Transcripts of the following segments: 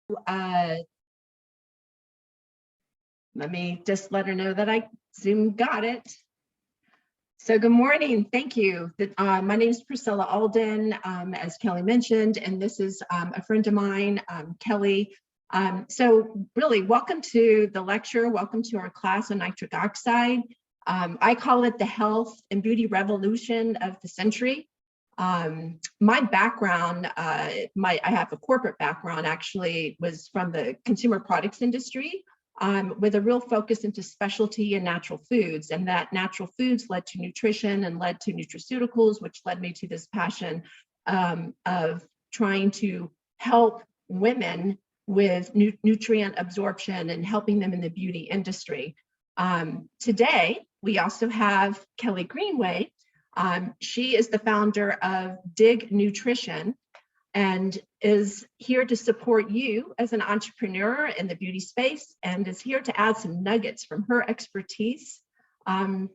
Let me just let her know that Zoom got it. So good morning, thank you. My name is Priscilla Alden, as Kelly mentioned, and this is a friend of mine, Kelly. So really, welcome to the lecture, welcome to our class on nitric oxide. I call it the health and beauty revolution of the century. My background, I have a corporate background, actually was from the consumer products industry, with a real focus into specialty and natural foods, and that natural foods led to nutrition and led to nutraceuticals, which led me to this passion of trying to help women with nutrient absorption and helping them in the beauty industry. Today, we also have Kelly Greenway. She is the founder of Dig Nutrition and is here to support you as an entrepreneur in the beauty space, and is here to add some nuggets from her expertise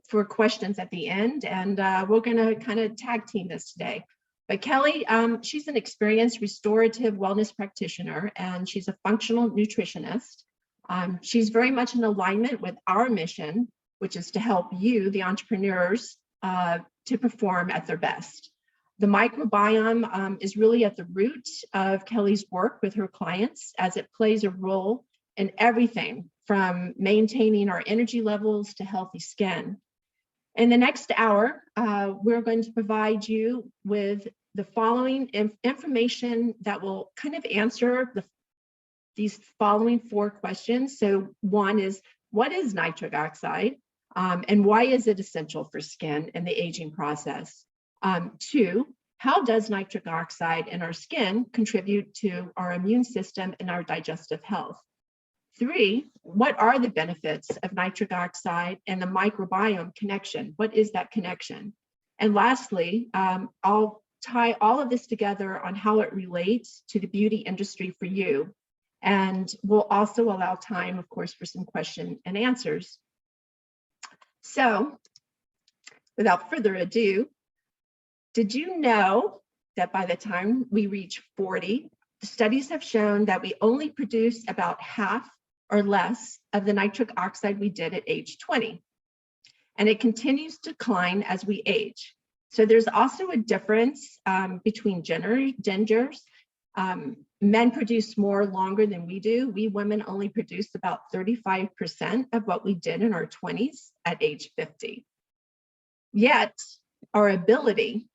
for questions at the end. And we're gonna kind of tag team this today. But Kelly, she's an experienced restorative wellness practitioner, and she's a functional nutritionist. She's very much in alignment with our mission, which is to help you, the entrepreneurs, to perform at their best. The microbiome is really at the root of Kelly's work with her clients, as it plays a role in everything from maintaining our energy levels to healthy skin. In the next hour, we're going to provide you with the following information that will kind of answer these following 4 questions. So one is, what is nitric oxide? And why is it essential for skin and the aging process? 2, how does nitric oxide in our skin contribute to our immune system and our digestive health? 3, what are the benefits of nitric oxide and the microbiome connection? What is that connection? And lastly, I'll tie all of this together on how it relates to the beauty industry for you. And we'll also allow time, of course, for some question and answers. So without further ado, did you know that by the time we reach 40, studies have shown that we only produce about half or less of the nitric oxide we did at age 20? And it continues to decline as we age. So there's also a difference between genders. Men produce more longer than we do. We women only produce about 35% of what we did in our 20s at age 50. Yet our ability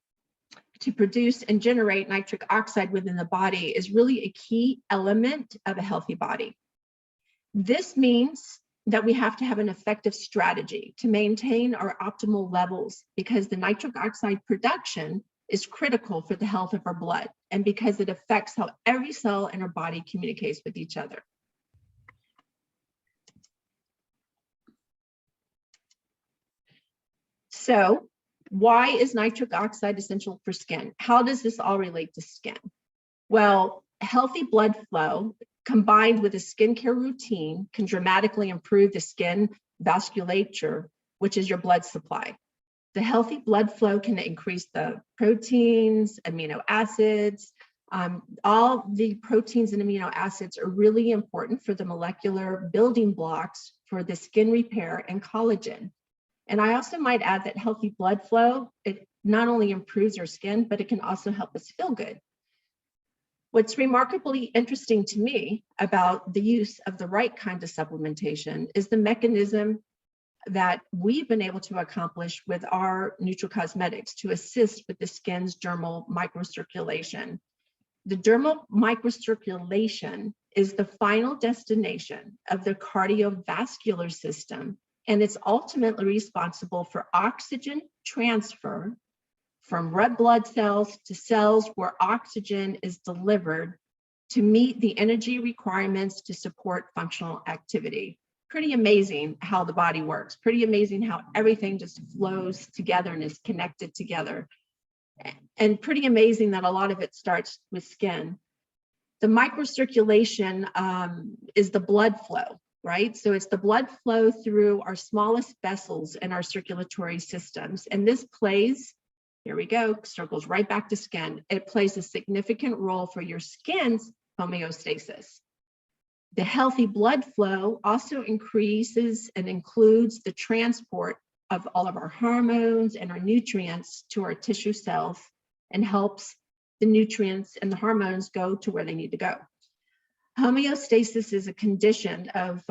to produce and generate nitric oxide within the body is really a key element of a healthy body. This means that we have to have an effective strategy to maintain our optimal levels, because the nitric oxide production is critical for the health of our blood, and because it affects how every cell in our body communicates with each other. So why is nitric oxide essential for skin? How does this all relate to skin? Well, healthy blood flow combined with a skincare routine can dramatically improve the skin vasculature, which is your blood supply. The healthy blood flow can increase the proteins, amino acids. All the proteins and amino acids are really important for the molecular building blocks for the skin repair and collagen. And I also might add that healthy blood flow, it not only improves our skin, but it can also help us feel good. What's remarkably interesting to me about the use of the right kind of supplementation is the mechanism that we've been able to accomplish with our nutracosmetics to assist with the skin's dermal microcirculation. The dermal microcirculation is the final destination of the cardiovascular system, and it's ultimately responsible for oxygen transfer from red blood cells to cells where oxygen is delivered to meet the energy requirements to support functional activity. Pretty amazing how the body works. Pretty amazing how everything just flows together and is connected together. And pretty amazing that a lot of it starts with skin. The microcirculation is the blood flow, right? So it's the blood flow through our smallest vessels in our circulatory systems. And this plays, here we go, circles right back to skin. It plays a significant role for your skin's homeostasis. The healthy blood flow also increases and includes the transport of all of our hormones and our nutrients to our tissue cells and helps the nutrients and the hormones go to where they need to go. Homeostasis is a condition of,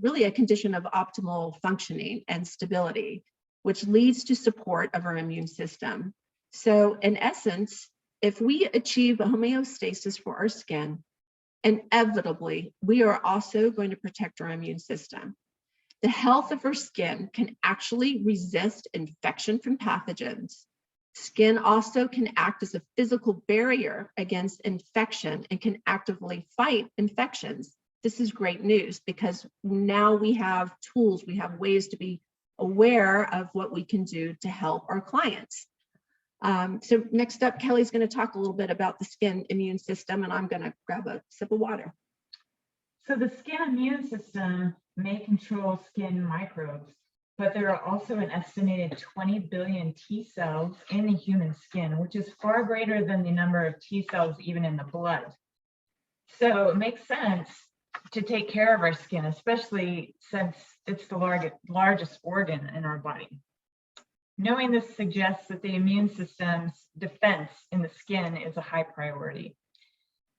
really a condition of optimal functioning and stability, which leads to support of our immune system. So in essence, if we achieve a homeostasis for our skin, inevitably, we are also going to protect our immune system. The health of our skin can actually resist infection from pathogens. Skin also can act as a physical barrier against infection and can actively fight infections. This is great news because now we have tools, we have ways to be aware of what we can do to help our clients. So next up, Kelly's going to talk a little bit about the skin immune system, and I'm going to grab a sip of water. So the skin immune system may control skin microbes, but there are also an estimated 20 billion T cells in the human skin, which is far greater than the number of T cells even in the blood. So it makes sense to take care of our skin, especially since it's the largest organ in our body. Knowing this suggests that the immune system's defense in the skin is a high priority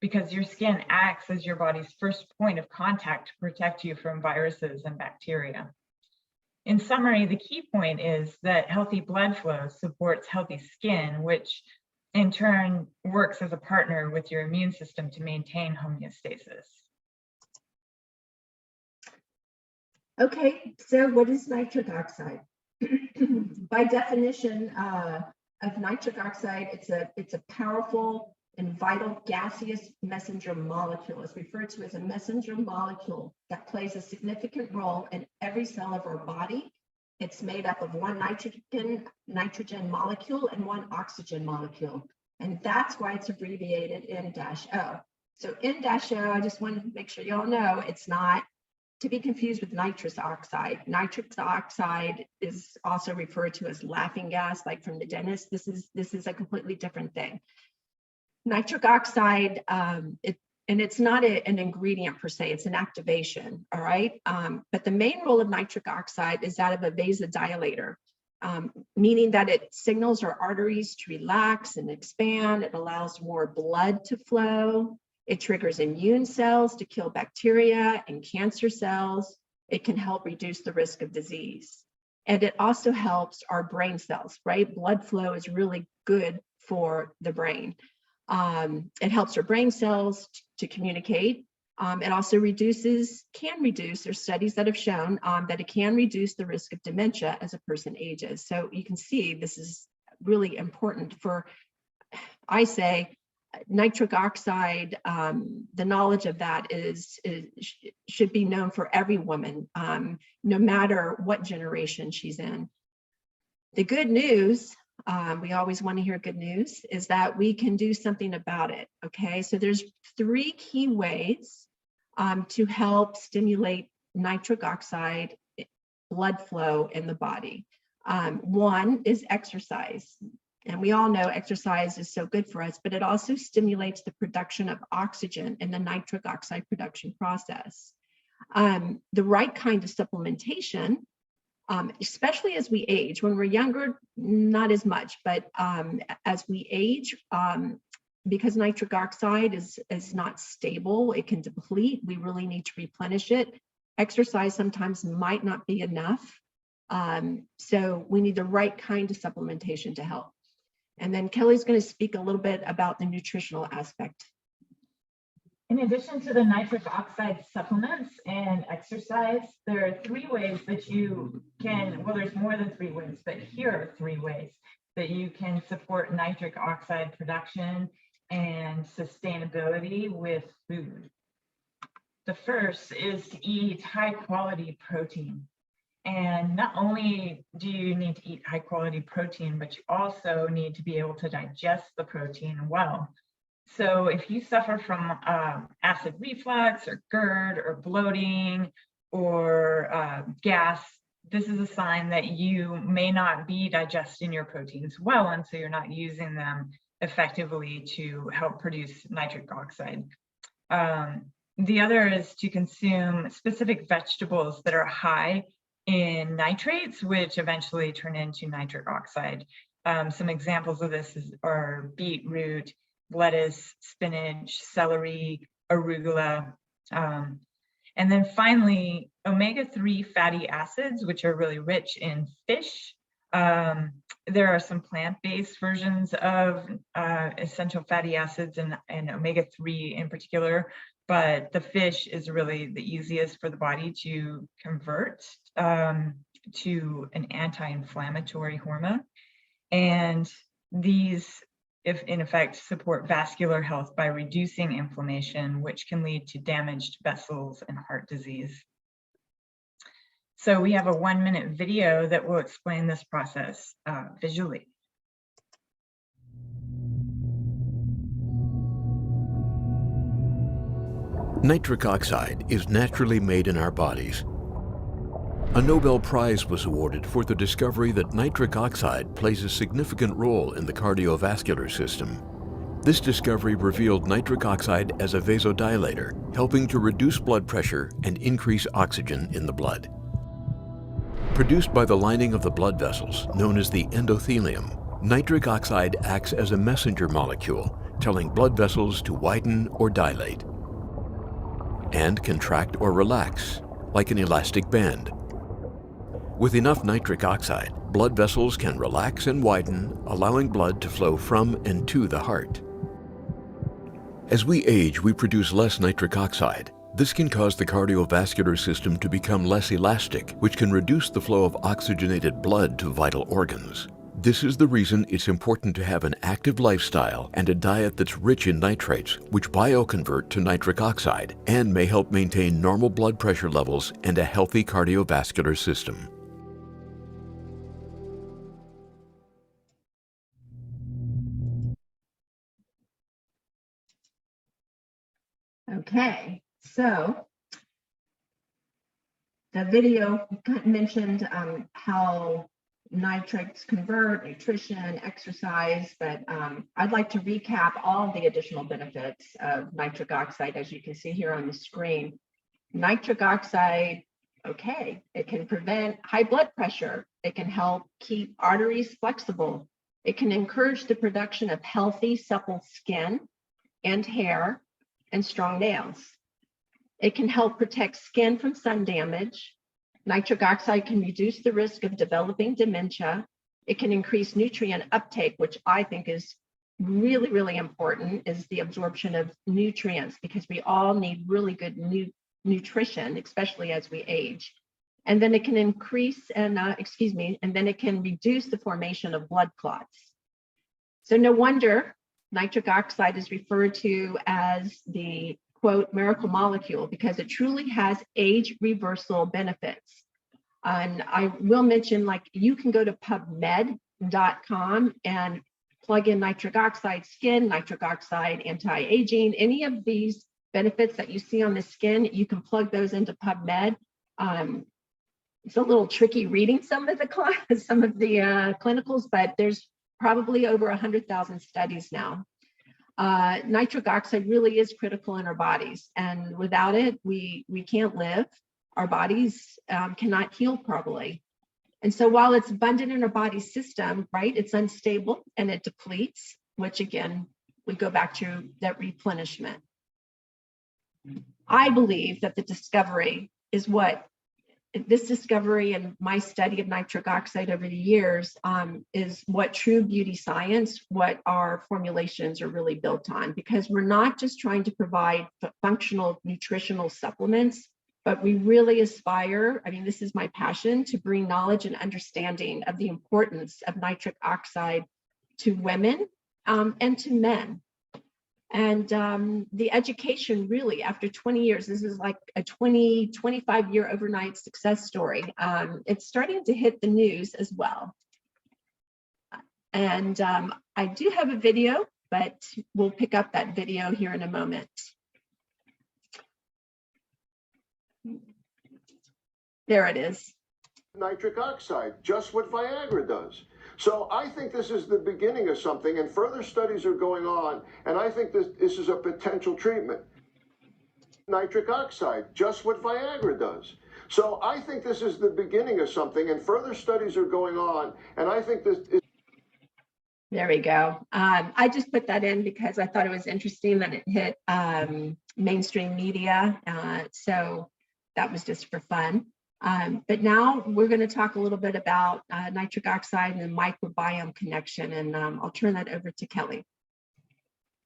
because your skin acts as your body's first point of contact to protect you from viruses and bacteria. In summary, the key point is that healthy blood flow supports healthy skin, which in turn works as a partner with your immune system to maintain homeostasis. Okay, so what is nitric oxide? By definition of nitric oxide, it's a powerful and vital gaseous messenger molecule. It's referred to as a messenger molecule that plays a significant role in every cell of our body. It's made up of one nitrogen molecule and one oxygen molecule. And that's why it's abbreviated N-O. So N-O, I just wanted to make sure y'all know it's not to be confused with nitrous oxide. Nitrous oxide is also referred to as laughing gas, like from the dentist. This is a completely different thing. Nitric oxide, it's not an ingredient per se, it's an activation, all right? But the main role of nitric oxide is that of a vasodilator, meaning that it signals our arteries to relax and expand. It allows more blood to flow. It triggers immune cells to kill bacteria and cancer cells. It can help reduce the risk of disease. And it also helps our brain cells, right? Blood flow is really good for the brain. It helps our brain cells to communicate. It also can reduce, there's studies that have shown that it can reduce the risk of dementia as a person ages. So you can see this is really important for, I say, nitric oxide, the knowledge of that should be known for every woman, no matter what generation she's in. The good news, we always want to hear good news, is that we can do something about it, okay? So there's 3 key ways to help stimulate nitric oxide blood flow in the body. One is exercise. And we all know exercise is so good for us, but it also stimulates the production of oxygen in the nitric oxide production process. The right kind of supplementation, especially as we age, when we're younger, not as much, but as we age, because nitric oxide is not stable, it can deplete, we really need to replenish it. Exercise sometimes might not be enough. So we need the right kind of supplementation to help. And then Kelly's going to speak a little bit about the nutritional aspect. In addition to the nitric oxide supplements and exercise, there are 3 ways that you can, well, there's more than 3 ways, but here are 3 ways that you can support nitric oxide production and sustainability with food. The first is to eat high quality protein. And not only do you need to eat high quality protein, but you also need to be able to digest the protein well. So if you suffer from acid reflux or GERD or bloating or gas, this is a sign that you may not be digesting your proteins well, and so you're not using them effectively to help produce nitric oxide. the other is to consume specific vegetables that are high in nitrates, which eventually turn into nitric oxide. Some examples of this are beetroot, lettuce, spinach, celery, arugula. And then finally, omega-3 fatty acids, which are really rich in fish. There are some plant-based versions of essential fatty acids and omega-3 in particular, but the fish is really the easiest for the body to convert to an anti-inflammatory hormone. And these, if in effect, support vascular health by reducing inflammation, which can lead to damaged vessels and heart disease. So we have a 1-minute video that will explain this process visually. Nitric oxide is naturally made in our bodies. A Nobel Prize was awarded for the discovery that nitric oxide plays a significant role in the cardiovascular system. This discovery revealed nitric oxide as a vasodilator, helping to reduce blood pressure and increase oxygen in the blood. Produced by the lining of the blood vessels, known as the endothelium, nitric oxide acts as a messenger molecule, telling blood vessels to widen or dilate, and contract or relax, like an elastic band. With enough nitric oxide, blood vessels can relax and widen, allowing blood to flow from and to the heart. As we age, we produce less nitric oxide. This can cause the cardiovascular system to become less elastic, which can reduce the flow of oxygenated blood to vital organs. This is the reason it's important to have an active lifestyle and a diet that's rich in nitrates, which bioconvert to nitric oxide and may help maintain normal blood pressure levels and a healthy cardiovascular system. Okay, so the video mentioned how nitrates convert, nutrition, exercise, but I'd like to recap all the additional benefits of nitric oxide, as you can see here on the screen. Nitric oxide, okay, it can prevent high blood pressure. It can help keep arteries flexible. It can encourage the production of healthy, supple skin and hair and strong nails. It can help protect skin from sun damage. Nitric oxide can reduce the risk of developing dementia. It can increase nutrient uptake, which I think is really, really important, is the absorption of nutrients, because we all need really good nutrition, especially as we age. And then it can increase and then it can reduce the formation of blood clots. So no wonder nitric oxide is referred to as the, quote, miracle molecule, because it truly has age reversal benefits. And I will mention, like, you can go to PubMed.com and plug in nitric oxide skin, nitric oxide anti-aging, any of these benefits that you see on the skin, you can plug those into PubMed. It's a little tricky reading some of the clinicals, but there's probably over 100,000 studies now. Nitric oxide really is critical in our bodies, and without it, we can't live. Our bodies cannot heal properly. And so while it's abundant in our body system, right, it's unstable and it depletes, which again, we go back to that replenishment. I believe that the discovery is this discovery and my study of nitric oxide over the years is what TRUBEAUTY Science, what our formulations are really built on, because we're not just trying to provide functional nutritional supplements, but we really aspire, I mean, this is my passion, to bring knowledge and understanding of the importance of nitric oxide to women and to men. And the education really, after 20 years, this is like a 25-year overnight success story. It's starting to hit the news as well. And I do have a video, but we'll pick up that video here in a moment. There it is. Nitric oxide, just what Viagra does. So I think this is the beginning of something, and further studies are going on, and I think this is a potential treatment. nitric oxide, just what Viagra does. So I think this is the beginning of something, and further studies are going on. And I think this is. There we go. I just put that in because I thought it was interesting that it hit mainstream media. So that was just for fun. But now we're going to talk a little bit about nitric oxide and the microbiome connection. And I'll turn that over to Kelly.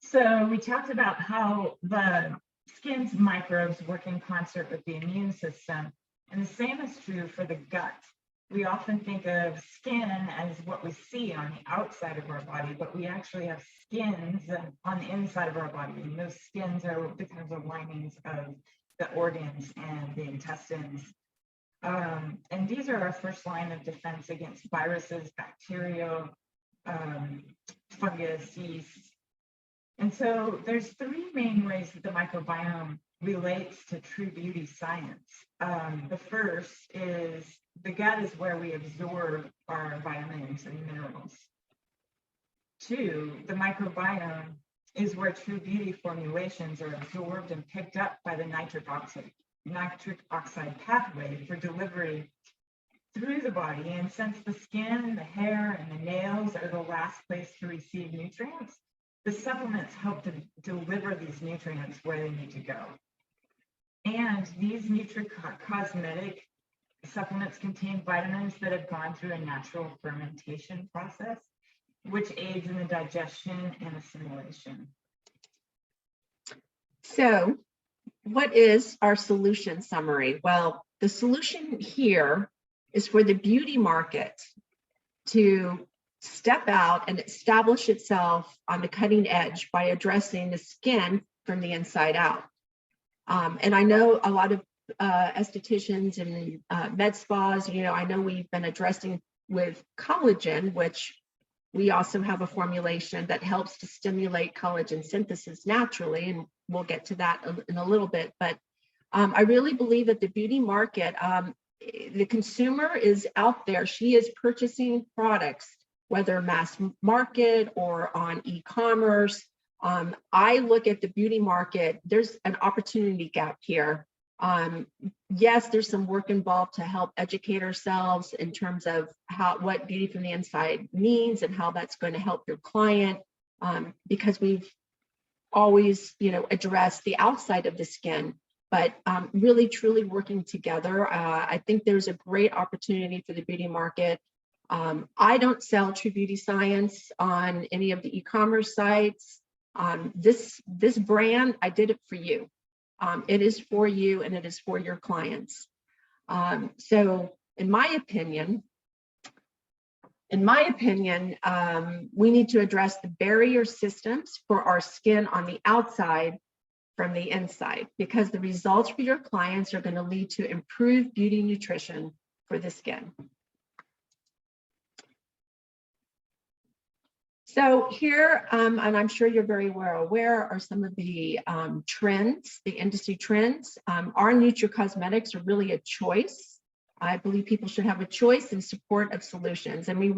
So we talked about how the skin's microbes work in concert with the immune system. And the same is true for the gut. We often think of skin as what we see on the outside of our body, but we actually have skins on the inside of our body. And those skins are the kinds of linings of the organs and the intestines. And these are our first line of defense against viruses, bacteria, fungus, yeast. And so there's three main ways that the microbiome relates to true beauty science. The first is the gut is where we absorb our vitamins and minerals. Two, the microbiome is where true beauty formulations are absorbed and picked up by the nitric oxide pathway for delivery through the body. And since the skin, the hair, and the nails are the last place to receive nutrients, the supplements help to deliver these nutrients where they need to go. And these nutricosmetic supplements contain vitamins that have gone through a natural fermentation process, which aids in the digestion and assimilation. So what is our solution summary? Well, the solution here is for the beauty market to step out and establish itself on the cutting edge by addressing the skin from the inside out. And I know a lot of estheticians and med spas, I know we've been addressing with collagen, which we also have a formulation that helps to stimulate collagen synthesis naturally, and we'll get to that in a little bit. But I really believe that the beauty market, the consumer is out there. She is purchasing products, whether mass market or on e-commerce. I look at the beauty market, there's an opportunity gap here. Yes, there's some work involved to help educate ourselves in terms of what beauty from the inside means and how that's going to help your client, because we've always, addressed the outside of the skin, but really truly working together. I think there's a great opportunity for the beauty market. I don't sell True Beauty Science on any of the e-commerce sites. This brand, I did it for you. It is for you and it is for your clients. So in my opinion, we need to address the barrier systems for our skin on the outside from the inside, because the results for your clients are going to lead to improved beauty nutrition for the skin. So here, and I'm sure you're very well aware, are some of the trends, the industry trends. Our nutricosmetics are really a choice. I believe people should have a choice in support of solutions. And we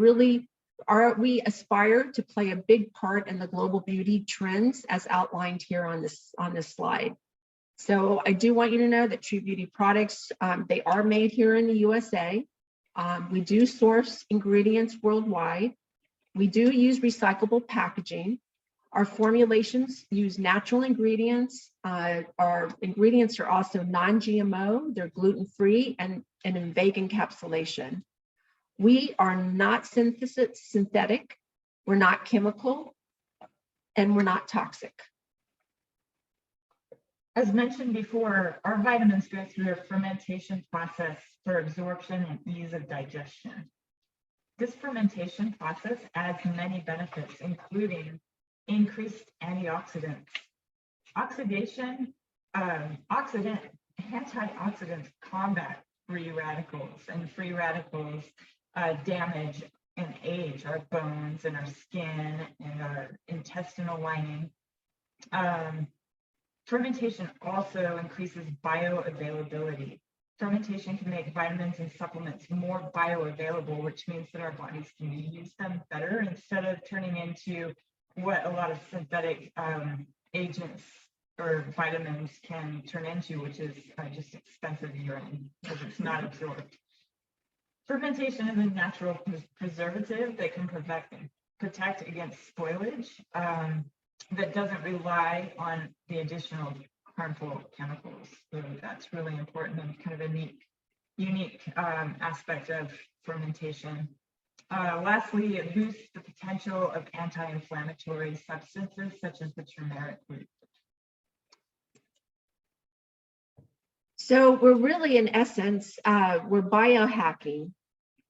aspire to play a big part in the global beauty trends as outlined here on this slide. So I do want you to know that True Beauty products, they are made here in the USA. We do source ingredients worldwide. We do use recyclable packaging. Our formulations use natural ingredients. Our ingredients are also non-GMO, they're gluten-free and in vegan encapsulation. We are not synthetic, we're not chemical, and we're not toxic. As mentioned before, our vitamins go through a fermentation process for absorption and ease of digestion. This fermentation process adds many benefits, including increased antioxidants. Antioxidants combat free radicals, and free radicals damage and age our bones and our skin and our intestinal lining. Fermentation also increases bioavailability. Fermentation can make vitamins and supplements more bioavailable, which means that our bodies can use them better instead of turning into what a lot of synthetic agents or vitamins can turn into, which is just expensive urine because it's not absorbed. Fermentation is a natural preservative that can protect against spoilage that doesn't rely on the additional harmful chemicals. So that's really important and kind of a unique aspect of fermentation. Lastly, it boosts the potential of anti-inflammatory substances such as the turmeric root. So we're really, in essence, we're biohacking.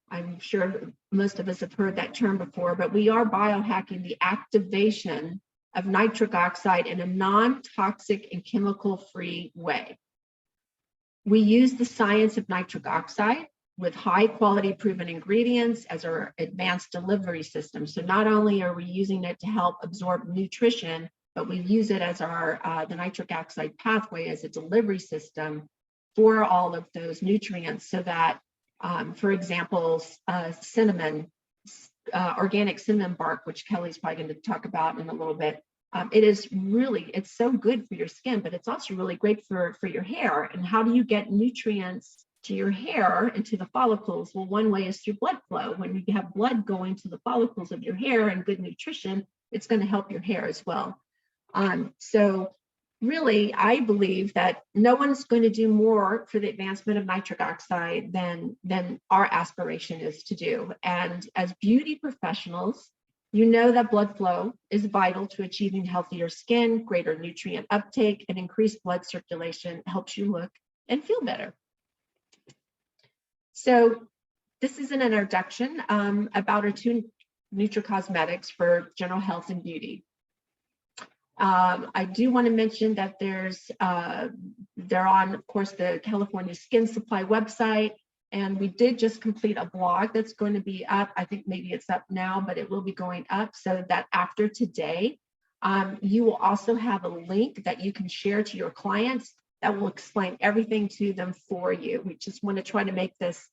I'm sure most of us have heard that term before, but we are biohacking the activation of nitric oxide in a non-toxic and chemical-free way. We use the science of nitric oxide with high quality proven ingredients as our advanced delivery system. So not only are we using it to help absorb nutrition, but we use it as our the nitric oxide pathway as a delivery system for all of those nutrients, so that, for example, cinnamon, organic cinnamon bark, which Kelly's probably going to talk about in a little bit. It's so good for your skin, but it's also really great for your hair. And how do you get nutrients to your hair and to the follicles? Well, one way is through blood flow. When you have blood going to the follicles of your hair and good nutrition, it's going to help your hair as well. So really, I believe that no one's going to do more for the advancement of nitric oxide than our aspiration is to do. And as beauty professionals, you know that blood flow is vital to achieving healthier skin, greater nutrient uptake, and increased blood circulation helps you look and feel better. So this is an introduction about our two nutracosmetics for general health and beauty. I do want to mention that they're on, of course, the California Skin Supply website, and we did just complete a blog that's going to be up. I think maybe it's up now, but it will be going up so that after today, you will also have a link that you can share to your clients that will explain everything to them for you. We just want to try to make this,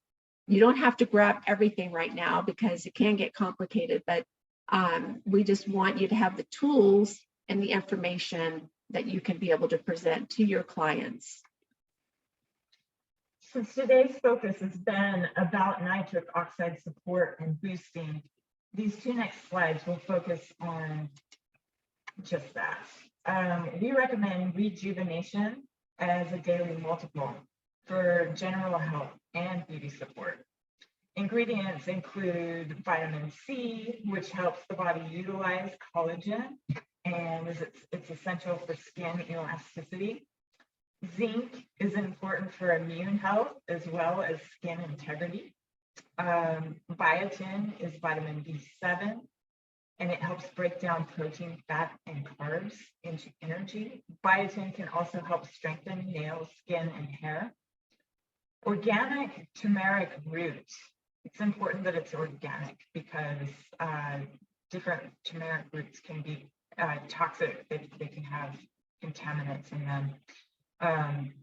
you don't have to grab everything right now because it can get complicated, but we just want you to have the tools and the information that you can be able to present to your clients. Since today's focus has been about nitric oxide support and boosting, these two next slides will focus on just that. We recommend rejuvenation as a daily multiple for general health and beauty support. Ingredients include vitamin C, which helps the body utilize collagen, and it's essential for skin elasticity. Zinc is important for immune health as well as skin integrity. Biotin is vitamin B7, and it helps break down protein, fat, and carbs into energy. Biotin can also help strengthen nails, skin, and hair. Organic turmeric root. It's important that it's organic because different turmeric roots can be toxic. They can have contaminants in them.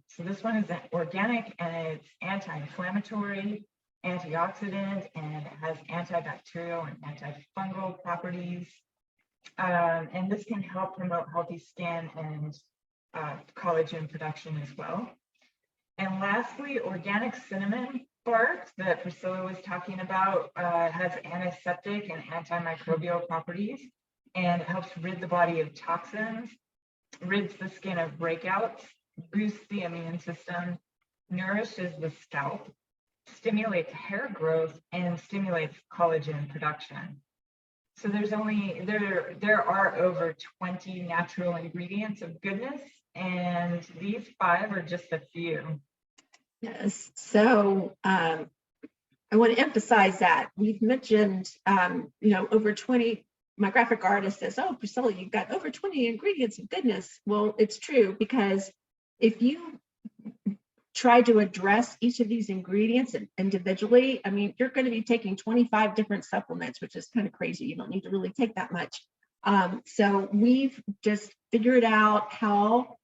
So this one is organic, and it's anti-inflammatory, antioxidant, and it has antibacterial and antifungal properties. And this can help promote healthy skin and collagen production as well. And lastly, organic cinnamon bark that Priscilla was talking about has antiseptic and antimicrobial properties, and it helps rid the body of toxins, rids the skin of breakouts, boosts the immune system, nourishes the scalp, stimulates hair growth, and stimulates collagen production. So there are over 20 natural ingredients of goodness, and these 5 are just a few. Yes, so I want to emphasize that we've mentioned, over 20. My graphic artist says, "Oh, Priscilla, you've got over 20 ingredients of goodness." Well, it's true, because if you try to address each of these ingredients individually, I mean, you're going to be taking 25 different supplements, which is kind of crazy. You don't need to really take that much. So we've just figured out how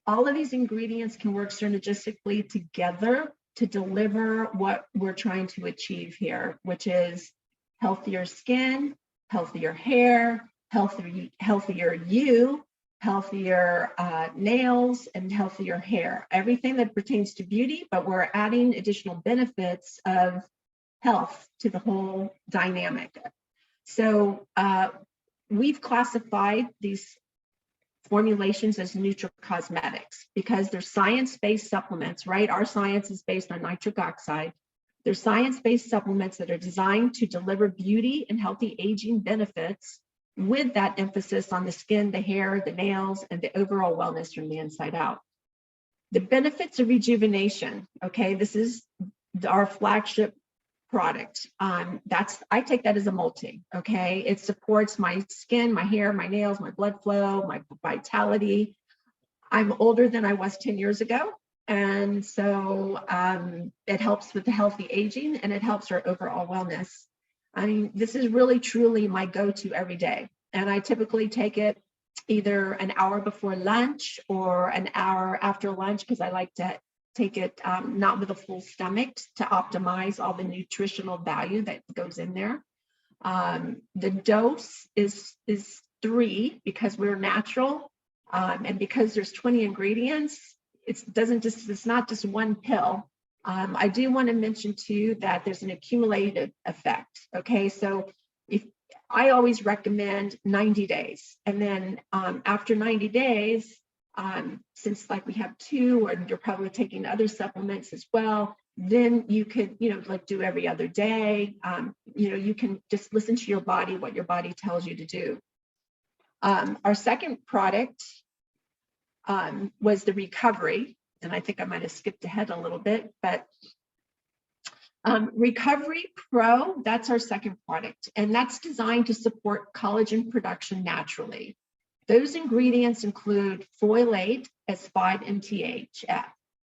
all of these ingredients can work synergistically together to deliver what we're trying to achieve here, which is healthier skin, healthier hair, healthier you, healthier nails, and healthier hair. Everything that pertains to beauty, but we're adding additional benefits of health to the whole dynamic. So we've classified these formulations as nutracosmetics because they're science-based supplements, right? Our science is based on nitric oxide. They're science-based supplements that are designed to deliver beauty and healthy aging benefits with that emphasis on the skin, the hair, the nails, and the overall wellness from the inside out. The benefits of rejuvenation, okay? This is our flagship product. I take that as a multi, okay? It supports my skin, my hair, my nails, my blood flow, my vitality. I'm older than I was 10 years ago. And so it helps with the healthy aging, and it helps our overall wellness. I mean, this is really, truly my go-to every day. And I typically take it either an hour before lunch or an hour after lunch, because I like to take it not with a full stomach to optimize all the nutritional value that goes in there. The dose is 3 because we're natural, and because there's 20 ingredients. It's not just one pill. I do want to mention too that there's an accumulative effect. Okay, so if I always recommend 90 days, and then after 90 days, since like we have 2, or you're probably taking other supplements as well, then you could, like do every other day. You can just listen to your body, what your body tells you to do. Our second product was the Recovery, and I think I might have skipped ahead a little bit, but Recovery Pro, that's our second product, and that's designed to support collagen production naturally. Those ingredients include folate as 5-MTHF.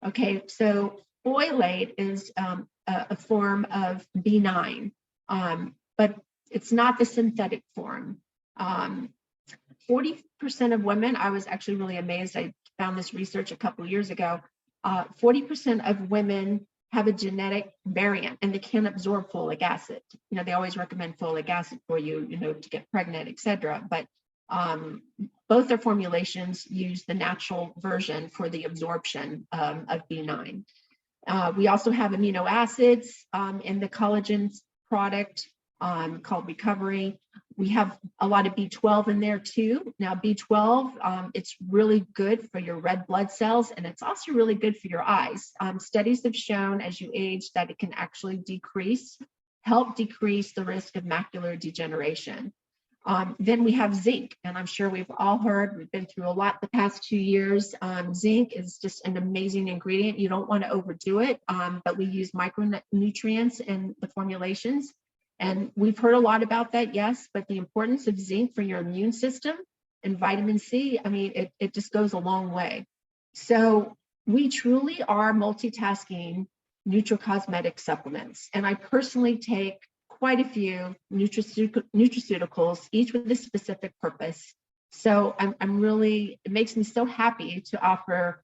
Okay, so folate is a form of B9, but it's not the synthetic form. 40% of women, I was actually really amazed. I found this research a couple of years ago. 40% of women have a genetic variant and they can't absorb folic acid. They always recommend folic acid for you, to get pregnant, etc. But both their formulations use the natural version for the absorption of B9. We also have amino acids in the collagen product called Recovery. We have a lot of B12 in there too. Now B12, it's really good for your red blood cells, and it's also really good for your eyes. Studies have shown as you age that it can actually help decrease the risk of macular degeneration. Then we have zinc, and I'm sure we've all heard, we've been through a lot the past 2 years. Zinc is just an amazing ingredient. You don't want to overdo it, but we use micronutrients in the formulations. And we've heard a lot about that, yes, but the importance of zinc for your immune system and vitamin C, I mean, it just goes a long way. So we truly are multitasking nutracosmetic supplements. And I personally take quite a few nutraceuticals, each with a specific purpose. So I'm really, it makes me so happy to offer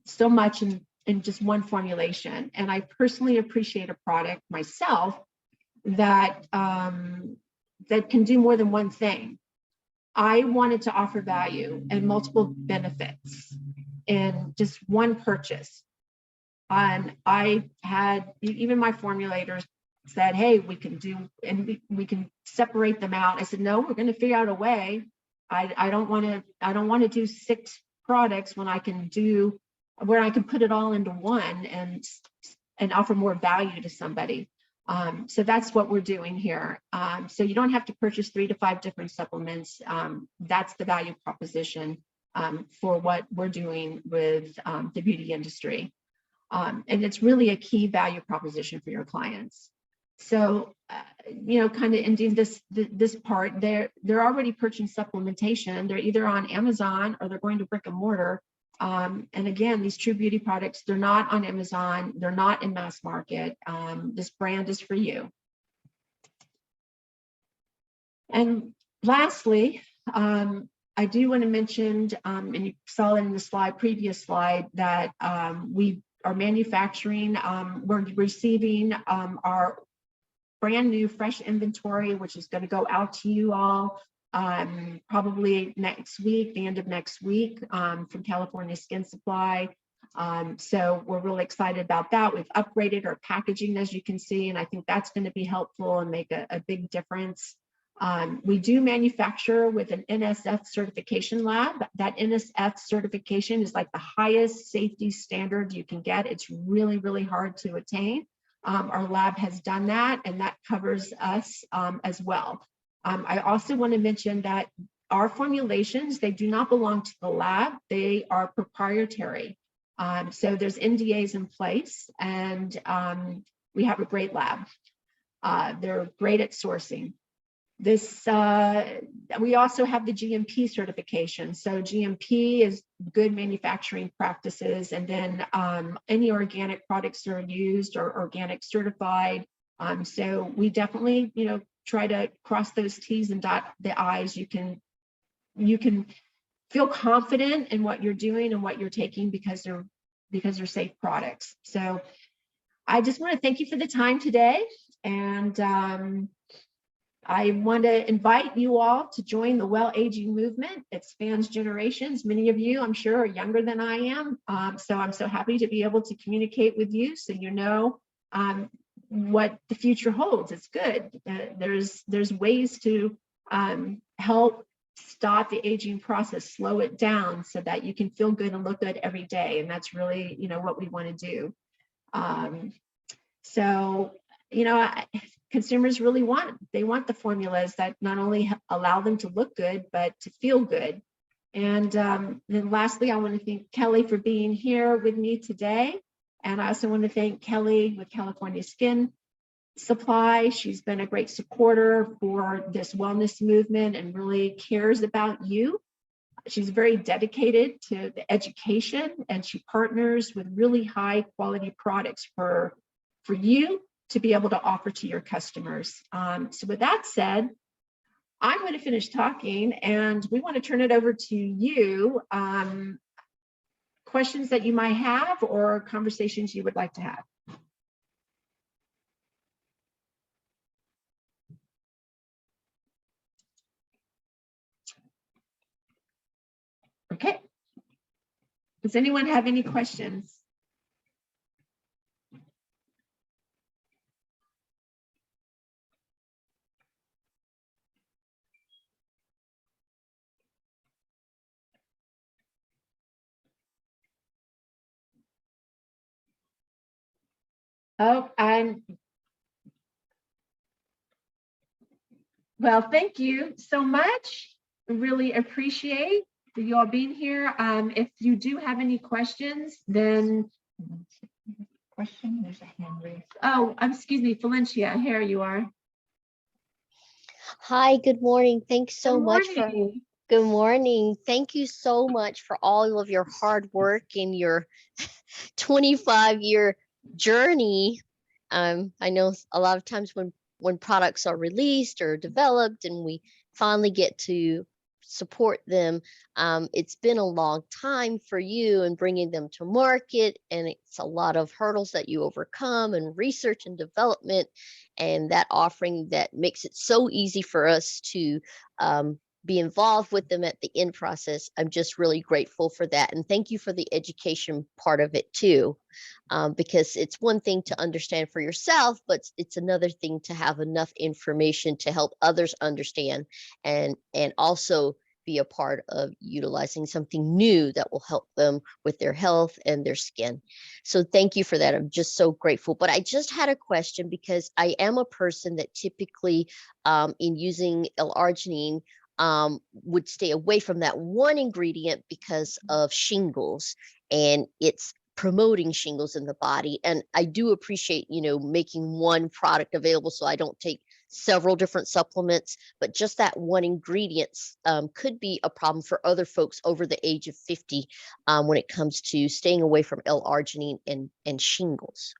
so much in just one formulation. And I personally appreciate a product myself that can do more than one thing. I wanted to offer value and multiple benefits in just one purchase. And I had, even my formulators said, hey, we can do, and we can separate them out. I said, no, we're going to figure out a way. I don't want to do 6 products when I can do, where I can put it all into one and offer more value to somebody. So that's what we're doing here. So you don't have to purchase 3 to 5 different supplements. That's the value proposition for what we're doing with the beauty industry. And it's really a key value proposition for your clients. So, kind of ending this part, they're already purchasing supplementation. They're either on Amazon or they're going to brick and mortar. And again, these True Beauty products, they're not on Amazon. They're not in mass market. This brand is for you. And lastly, I do want to mention, and you saw it in the previous slide, that we are manufacturing, we're receiving our brand new fresh inventory, which is going to go out to you all probably next week, the end of next week, from California Skin Supply. So we're really excited about that. We've upgraded our packaging, as you can see, and I think that's going to be helpful and make a big difference. We do manufacture with an NSF certification lab. That NSF certification is like the highest safety standard you can get. It's really, really hard to attain. Our lab has done that, and that covers us as well. I also want to mention that our formulations, they do not belong to the lab. They are proprietary. So there's NDAs in place, and we have a great lab. They're great at sourcing. This, we also have the GMP certification. So GMP is good manufacturing practices, and then any organic products that are used are organic certified. So we definitely, you know, try to cross those T's and dot the I's. You can feel confident in what you're doing and what you're taking because they're safe products. So I just want to thank you for the time today, and I want to invite you all to join the well aging movement. It spans generations. Many of you, I'm sure, are younger than I am. So I'm so happy to be able to communicate with you, so you know what the future holds. It's good. There's ways to help stop the aging process, slow it down, so that you can feel good and look good every day. And that's really, you know, what we want to do. So, you know, consumers really want the formulas that not only allow them to look good, but to feel good. And then lastly, I want to thank Kelly for being here with me today. And I also want to thank Kelly with California Skin Supply. She's been a great supporter for this wellness movement and really cares about you. She's very dedicated to the education, and she partners with really high quality products for you to be able to offer to your customers. So with that said, I'm going to finish talking, and we want to turn it over to you. Questions that you might have or conversations you would like to have. Okay. Does anyone have any questions? Oh, well, thank you so much. Really appreciate you all being here. If you do have any questions, then there's a hand raised. Oh, excuse me, Valencia, here you are. Hi, good morning. Thanks so much for good morning. Thank you so much for all of your hard work in your 25-year journey. I know a lot of times when products are released or developed and we finally get to support them, it's been a long time for you in bringing them to market, and it's a lot of hurdles that you overcome and research and development, and that offering that makes it so easy for us to be involved with them at the end process. I'm just really grateful for that. And thank you for the education part of it too, because it's one thing to understand for yourself, but it's another thing to have enough information to help others understand and also be a part of utilizing something new that will help them with their health and their skin. So thank you for that. I'm just so grateful. But I just had a question, because I am a person that typically in using L-arginine would stay away from that one ingredient because of shingles, and it's promoting shingles in the body. And I do appreciate, you know, making one product available so I don't take several different supplements, but just that one ingredient could be a problem for other folks over the age of 50 when it comes to staying away from L-arginine and shingles.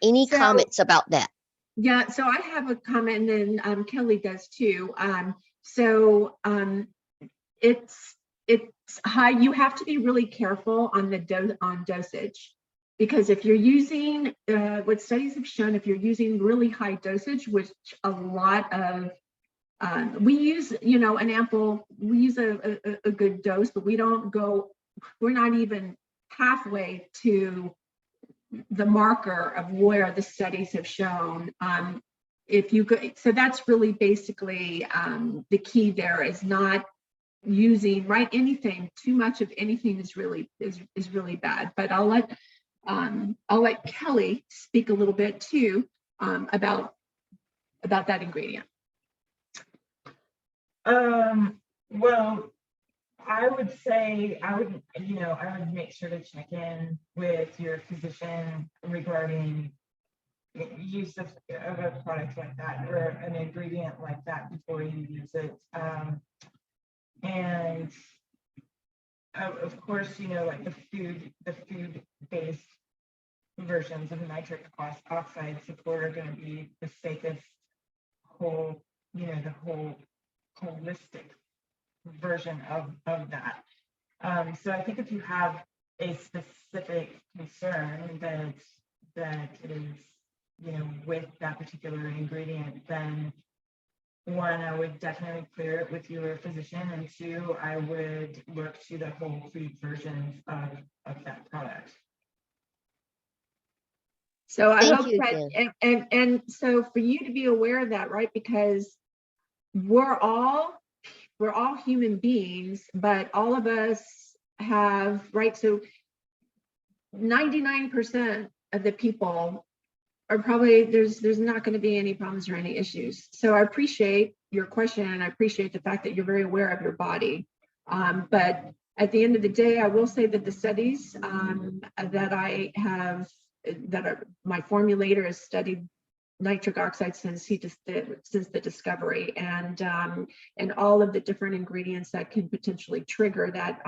Any comments about that? Yeah, so I have a comment, and then Kelly does too. It's high. You have to be really careful on the dosage, because if you're using what studies have shown, if you're using really high dosage, which a lot of We use, an ample, we use a good dose, but we don't go, we're not even halfway to the marker of where the studies have shown. If you go, so that's really basically the key there is not using anything. Too much of anything is really bad. But I'll let Kelly speak a little bit too about that ingredient. Well, I would say I would make sure to check in with your physician regarding use of a product like that or an ingredient like that before you use it. And of course, like the food-based versions of nitric oxide support are going to be the safest the whole holistic version of that. So I think if you have a specific concern that is, with that particular ingredient, then one, I would definitely clear it with your physician, and two, I would look to the whole food versions of that product. So I Thank hope you that, again. and so for you to be aware of that, right? Because we're all human beings, but all of us have, right? So 99% of the people are probably, there's not going to be any problems or any issues. So I appreciate your question, and I appreciate the fact that you're very aware of your body. But at the end of the day, I will say that the studies that I have, my formulator has studied nitric oxide since the discovery, and all of the different ingredients that can potentially trigger that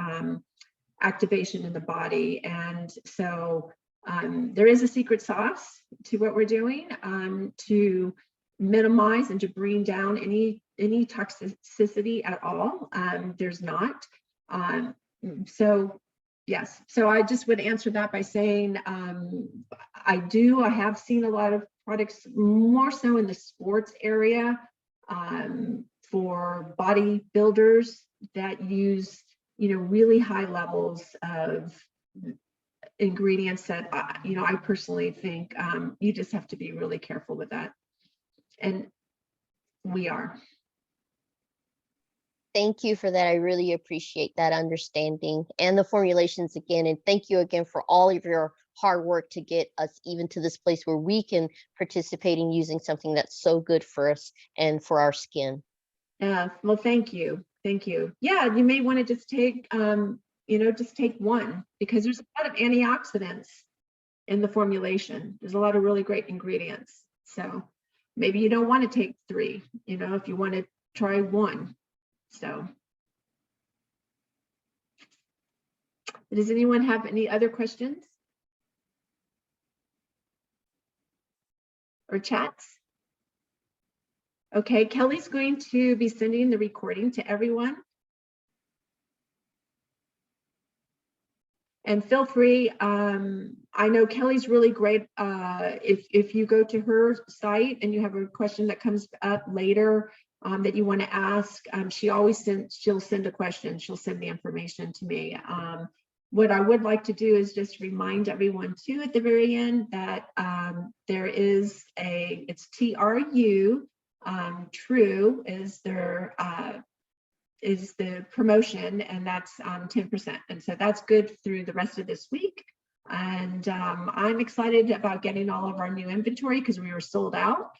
activation in the body. And so there is a secret sauce to what we're doing to minimize and to bring down any toxicity at all. There's not. So yes, so I just would answer that by saying I have seen a lot of products more so in the sports area for bodybuilders that use really high levels of ingredients that I personally think you just have to be really careful with that, and we are. Thank you for that. I really appreciate that understanding and the formulations again. And thank you again for all of your hard work to get us even to this place where we can participate in using something that's so good for us and for our skin. Yeah, well, thank you. Thank you. Yeah, you may want to just take, just take one, because there's a lot of antioxidants in the formulation. There's a lot of really great ingredients. So maybe you don't want to take 3, if you want to try 1. So does anyone have any other questions or chats? Okay, Kelly's going to be sending the recording to everyone. And feel free, I know Kelly's really great. If you go to her site and you have a question that comes up later that you want to ask, she'll send a question. She'll send the information to me. What I would like to do is just remind everyone too at the very end that there is it's TRU, True is the promotion, and that's 10%. And so that's good through the rest of this week. And I'm excited about getting all of our new inventory because we were sold out.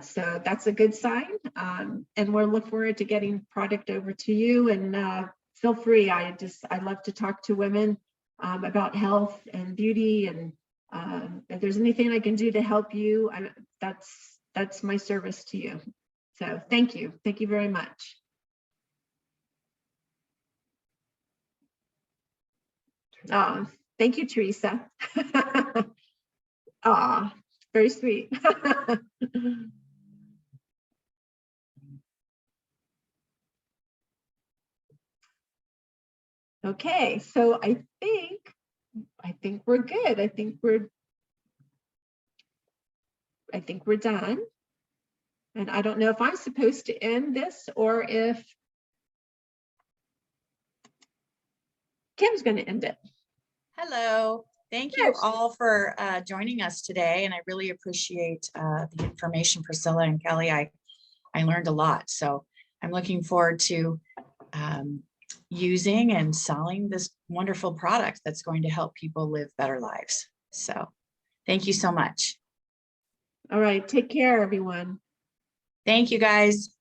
So that's a good sign. And we'll look forward to getting product over to you, and feel free. I love to talk to women about health and beauty, and if there's anything I can do to help you, that's my service to you. So thank you very much. Oh, thank you, Teresa. Ah, very sweet. Okay, so I think we're good. I think we're done. And I don't know if I'm supposed to end this or if Kim's going to end it. Hello. Thank you Yes. all for joining us today. And I really appreciate the information, Priscilla and Kelly. I learned a lot. So I'm looking forward to using and selling this wonderful product that's going to help people live better lives. So thank you so much. All right. Take care, everyone. Thank you, guys.